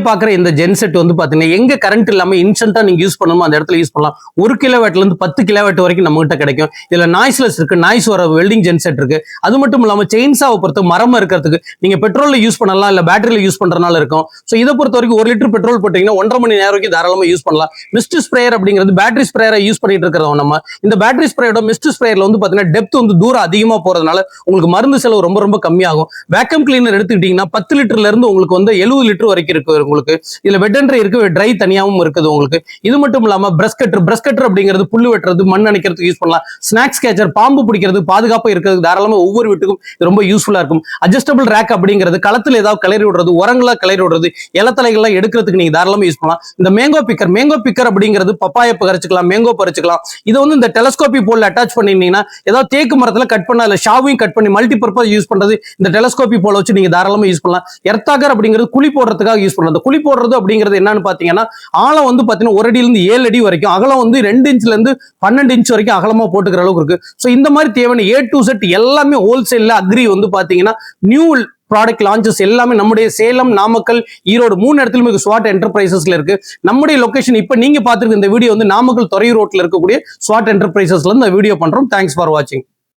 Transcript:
பாக்குற இந்த ஜென்செட் வந்து பாத்தீங்கன்னா எங்க கரண்ட் இல்லாம இன்ஸ்டன்டா நீங்க யூஸ் பண்ணணுமோ அந்த இடத்துல யூஸ் பண்ணலாம். 1 கிலோவாட்ல இருந்து 10 கிலோவாட் வரைக்கும் நம்ம கிட்ட கிடைக்கும். இதுல நாய்ஸ்லெஸ் இருக்கு, நாய்ஸ் வர வெல்டிங் ஜென்செட் இருக்கு. அது மட்டும் இல்லாம செயின்சாவை பொறுத்த மரம் இருக்கிறதுக்கு நீங்க பெட்ரோல்ல யூஸ் பண்ணலாம், இல்ல பேட்டரியில யூஸ் பண்றதுனால இருக்கும். சோ இதை பொறுத்த வரைக்கும் 1 லிட்டர் பெட்ரோல் போட்டீங்கன்னா 1.5 மணி நேரம் வரைக்கும் தாராளமா யூஸ் பண்ணலாம். மிஸ்ட் ஸ்ப்ரேயர் அப்படிங்கிறது பேட்டரி ஸ்ப்ரேயரை யூஸ் பண்ணிட்டு இருக்கிறோம். நம்ம இந்த பேட்டரி ஸ்ப்ரேயோட மிஸ்ட் ஸ்ப்ரேயர்ல வந்து பாத்தீங்கன்னா டெப்த் வந்து தூரம் அதிகமா போறதுனால உங்களுக்கு மருந்து செலவு ரொம்ப ரொம்ப கம்மியாகும். வேக்கம் கிளீனர் எடுத்துக்கிட்டீங்கன்னா 10 லிட்டர்ல இருந்து உங்களுக்கு வந்து 70 லிட்டர் வரைக்கும் இருக்கு. உங்களுக்கு இதுல வெட் அண்ட் ட்ரை இருக்கு, ட்ரை தனியாவும் இருக்குது உங்களுக்கு. இது மட்டும் இல்லாம பிரஷ் கட்டர் அப்படிங்கிறது புல்லு வெட்டுறது, மண் அணைக்கிறதுக்கு யூஸ் பண்ணலாம். ஸ்நாக்ஸ் கேச்சர் பாம்பு பிடிக்கிறது, பாதுகாப்பா இருக்கிறது தாராளமா ஒவ்வொரு வீட்டுக்கும் ரொம்ப யூஸ்ஃபுல்லா இருக்கும். அட்ஜஸ்டபிள் ரேக் அப்படிங்கிறது களத்துல ஏதாவது கிளறி விடுறது, உரங்களா கிளறி விடுறது, இலத்தலைகள்லாம் எடுக்கிறதுக்கு நீங்க தாராளமா யூஸ் பண்ணலாம். இந்த மேங்கோ பிக்கர் அப்படிங்கிறது பப்பாயை பறிச்சுக்கலாம், மேங்கோ பறிச்சுக்கலாம். இதை வந்து இந்த டெலஸ்கோபி போல அட்டாச் பண்ணிருந்தீங்கன்னா ஏதாவது தேக்கு மரத்துல கட் பண்ண இல்ல ஷாவையும் கட் பண்ணி மல்டி பர்பஸ் யூஸ் பண்றது இந்த டெலஸ்கோபி போல வச்சு நீங்க தாராளமா யூஸ் பண்ணலாம். எர்த்தாகர் அப்படிங்கிறது குழி போடுறதுக்காக யூஸ் பண்ணலாம். குழி போடுறது அப்படிங்கிறது என்னன்னு பாத்தீங்கன்னா ஆழம் வந்து பாத்தீங்கன்னா 1 அடியில இருந்து 7 அடி வரைக்கும், அகலம் வந்து 2 இன்ச்ல இருந்து 12 இன்ச் வரைக்கும் அகலமா போட்டுக்கிற அளவுக்கு இருக்கு. சோ இந்த மாதிரி தேவையான A to Z எல்லாமே ஹோல்சேல்ல அக்ரி வந்து பாத்தீங்கன்னா நியூ ப்ராடக்ட் லான்ச்சஸ் எல்லாமே நம்முடைய சேலம், நாமக்கல், ஈரோடு 3 இடத்துலயும் ஸ்வாட் என்டர்பிரைசஸ்ல இருக்கு. நம்முடைய லொகேஷன் இப்ப நீங்க பாத்துருக்க இந்த வீடியோ வந்து நாமக்கல் துறையூர் ரோட்ல இருக்கக்கூடிய ஸ்வாட் என்டர்பிரைசஸ்ல இருந்து இந்த வீடியோ பண்றோம். தேங்க்ஸ் ஃபார் வாட்சிங்.